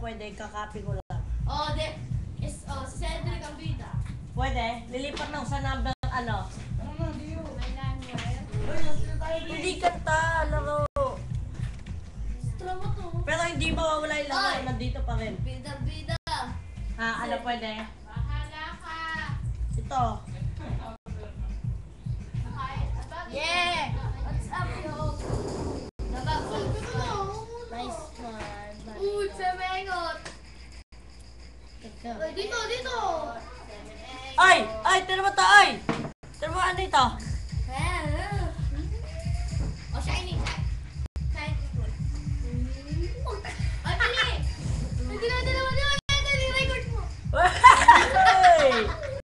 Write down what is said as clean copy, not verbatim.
pwede, kakopy ko lang. Si Cedric ang bida. Pwede? Lilipat lang sa number ano? May nanware. Hindi kanta, laro. Tramo to. Pero hindi mawawala yung laro, Ay! nandito pa rin. Bida. Ha, ano pwede? Bahala ka. Ito. Yeah! What's up, yo? Nice one. Uy, semengot. Dito. Ay! Ay! Tira mo to, ay! Tira mo ano ito?